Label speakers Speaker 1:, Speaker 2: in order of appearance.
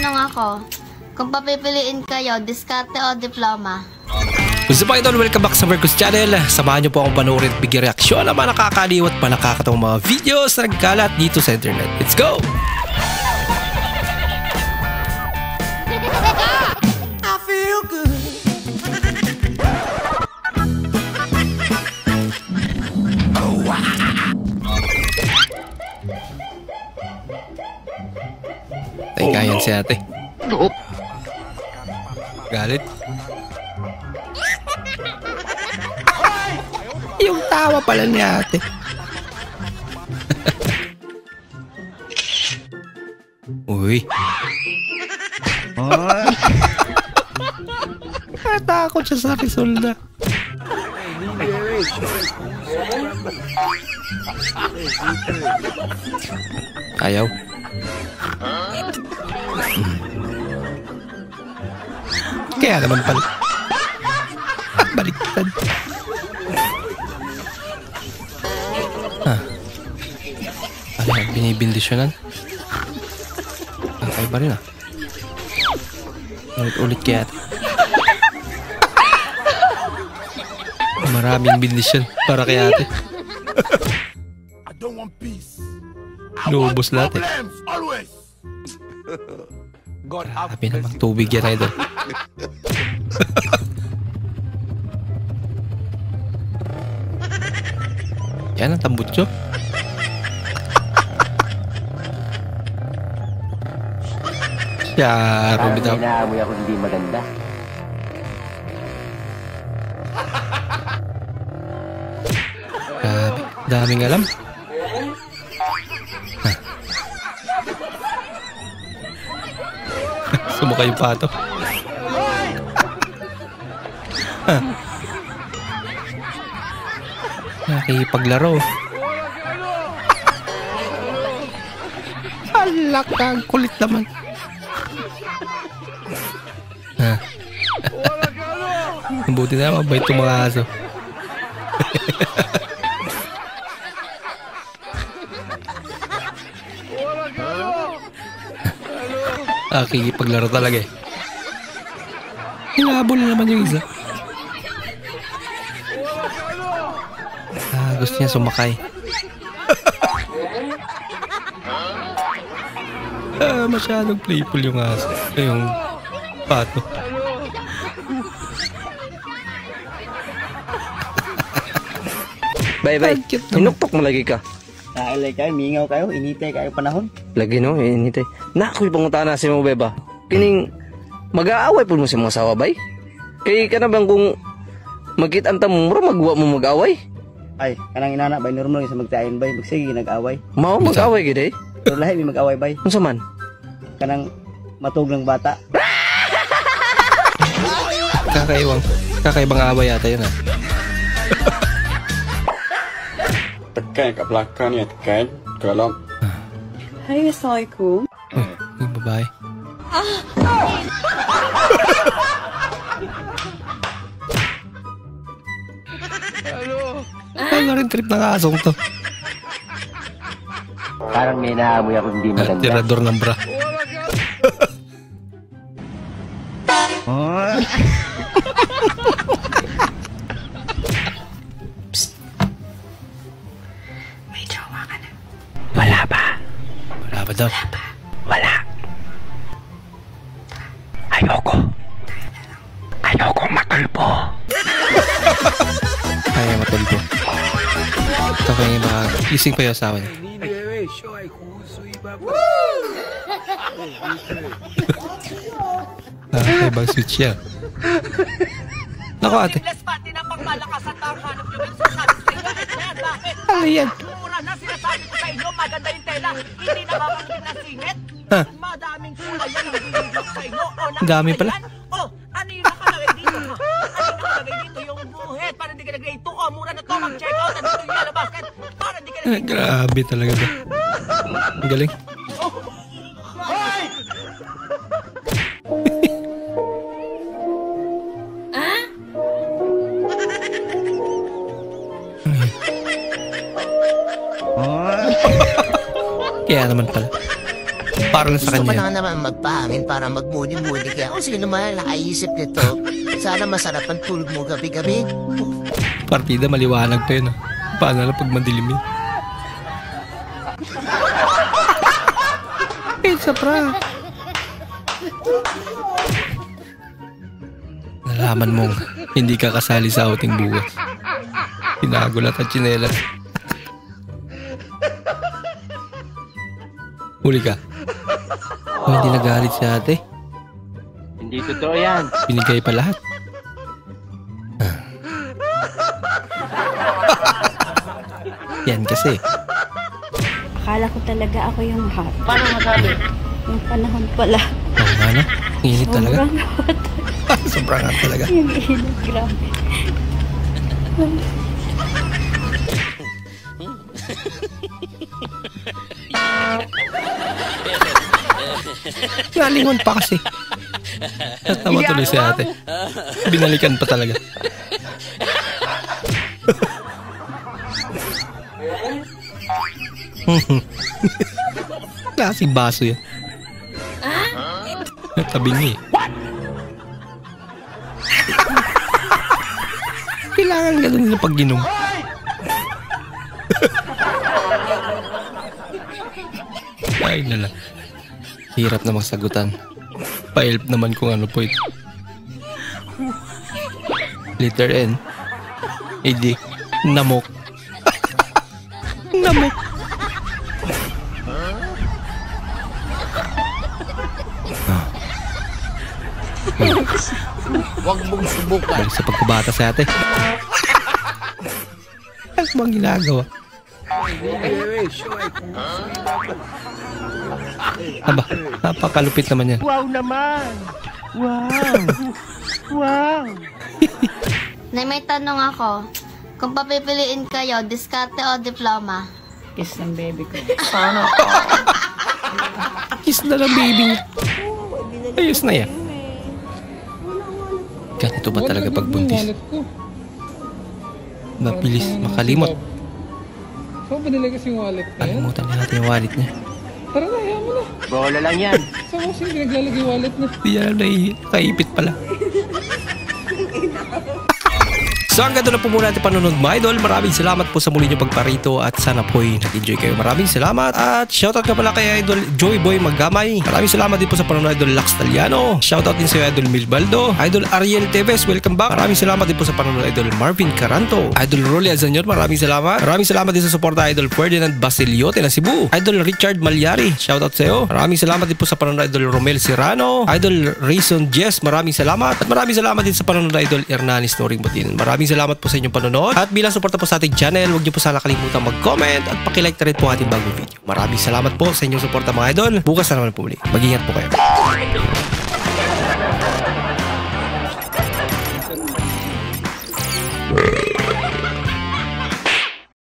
Speaker 1: magtatanong ako. Kung papipiliin kayo, diskarte o diploma?
Speaker 2: Gusto pa idol, welcome back sa Marcos Channel. Samahan nyo po akong panoorin at bigyan reaksyon ng mga nakakaliw at nakakatawang mga videos na nagkalat dito sa internet. Let's go!
Speaker 3: I feel good. Oh, wow.
Speaker 2: Teka, yan si ate. Galit. Yung tawa pala ni ate. Uy. Natakot siya sa Rizal na. Ayaw. Kaya naman pala. At baliktad. Ano yan? Binibindisyonan? Okay ba rin ah? Ulit-ulit kaya. Maraming bindisyon para kay ate. Lubos lahat eh. Grabe namang tubig yan idol. Yan ang tambutso. Siya, Robitaw.
Speaker 4: Inaamoy ako hindi maganda.
Speaker 2: Grabe, daming alam. Sumakay yung pato. Nakipaglaro. Alak ka, kulit naman. Buti na mabait itong mga aso. Paglaro talaga eh. Hinabol na naman yung isa. Gusto niya sumakay. Masyadong playful yung aso. Yung pato.
Speaker 4: Bye. Hinuktok mo lagi ka.
Speaker 5: Nailay kayo, mingaw kayo, initay kayo panahon.
Speaker 4: Lagi no, initay. Nakoy pangutana si mo beba. Kining mag-aaway po mo si mga sawa bay. Kay ka na bang kung magkit-anta mo, magwa mo mag-away?
Speaker 5: Ay, kanang inana bay, normal sa magtayin bay, magsige nag-away.
Speaker 4: Mao mag-away gid eh.
Speaker 5: Pero lahi may mag-away bay.
Speaker 4: Unsa man?
Speaker 5: Kanang matug ng bata.
Speaker 2: Kakaibang away yata yun ah.
Speaker 6: Tekan kat belakang ni, tekan. Kalau
Speaker 7: Hai, Assalamualaikum.
Speaker 2: Yung babae. Ano rin trip ng asong to?
Speaker 4: Parang may naamoy ako hindi maganda.
Speaker 2: Tirador ng bra.
Speaker 7: May jowa ka na.
Speaker 4: Wala pa.
Speaker 2: Wala ba daw?
Speaker 4: Wala. Ayoko matulpo.
Speaker 2: Kaya matulpo. Ito kaya yung mga ising pa yung asawa niya. Ibang switch yan. Naku ate. Ano yan?
Speaker 8: Mura na sinasabi ko sa inyo, maganda yung tela. Hindi na makakit na singit. Madaming kulay yan ang bibigyan sa inyo.
Speaker 2: Ang dami pala.
Speaker 8: Ano yung nakalagay dito ha? Ano yung nakalagay dito? Yung buhet, para hindi ka nag-grade 2. Mura na to, mag-check out. Ano yung yellow basket? Para hindi ka nag-grade 2.
Speaker 2: Grabe talaga ba? Ang galing. Kaya naman pala. Para lang sa
Speaker 9: Gusto ko
Speaker 2: kanya.
Speaker 9: lang naman magpahangin para magmuni-muni kaya kung sino man nakaisip nito. Sana masarap ang tulog mo gabi-gabi.
Speaker 2: Partida, maliwanag pa yun. Paano lang pag madilim yun? Pizza pra. Nalaman mong hindi ka kasali sa outing bukas. Pinagulat at tsinelas. Huli ka. Oh, hindi nagalit si ate.
Speaker 5: Hindi totoo yan.
Speaker 2: Binigay pa lahat. Yan kasi.
Speaker 7: Akala ko talaga ako yung hot.
Speaker 5: Paano masabi?
Speaker 7: Yung panahon pala.
Speaker 2: Oo nga no? Init talaga.
Speaker 7: Sobrang hot.
Speaker 2: Sobrang hot talaga.
Speaker 7: Yung init, grabe.
Speaker 2: Nalingon pa kasi. Natawa tuloy si ate. Binalikan pa talaga. Klaseng baso yan. Tabi niya eh. Kailangan gano'n nila pag ginom. Ay nala. Hirap na magsagutan. Pa-help naman kung ano po ito. Letter N. AD. Namok. Namok.
Speaker 9: Huwag mong subukan.
Speaker 2: Balik sa pagkabata sa ate. Ano bang ginagawa? Aba, napakalupit naman yan.
Speaker 5: Wow naman! Wow! Wow!
Speaker 1: Na may tanong ako. Kung papipiliin kayo, diskarte o diploma?
Speaker 7: Kiss ng baby ko.
Speaker 2: Kiss na lang baby. Ayos na yan. Ganito ba talaga pag buntis? Mabilis makalimot.
Speaker 10: Saan ba nilagay yung wallet na yan?
Speaker 2: Kalimutan na natin yung wallet niya.
Speaker 10: Tara na, ayaw mo na.
Speaker 5: Bola lang yan.
Speaker 10: Saan mo sino naglalagay yung wallet na?
Speaker 2: Hindi yan nakaipit pala. So hanggang doon na po muna natin panonood mga idol. Maraming salamat po sa muli nyo pagparito at sana po'y nag-enjoy kayo. Maraming salamat at shoutout ka pala kay Idol Joy Boy Maggamay. Maraming salamat din po sa panonood Idol Lax Taliano. Shoutout din sa Idol Milbaldo, Idol Ariel Teves, welcome back. Maraming salamat din po sa panonood Idol Marvin Caranto, Idol Rolly Azanyor, maraming salamat. Maraming salamat din sa suporta Idol Ferdinand Basiliote na Cebu, Idol Richard Malyari, shoutout sa iyo. Maraming salamat din po sa panonood Idol Romel Serrano, Idol Rayson Jess, maraming salamat. At maraming salamat din sa panonood Idol Hernanis Noring Butin. Maraming salamat po sa inyong panonood. At bilang suporta po sa ating channel, huwag niyo po sana kalimutan mag-comment at pakilike na rin po ating bagong video. Maraming salamat po sa inyong suporta mga idol. Bukas na naman po ulit. Mag-ingat po kayo.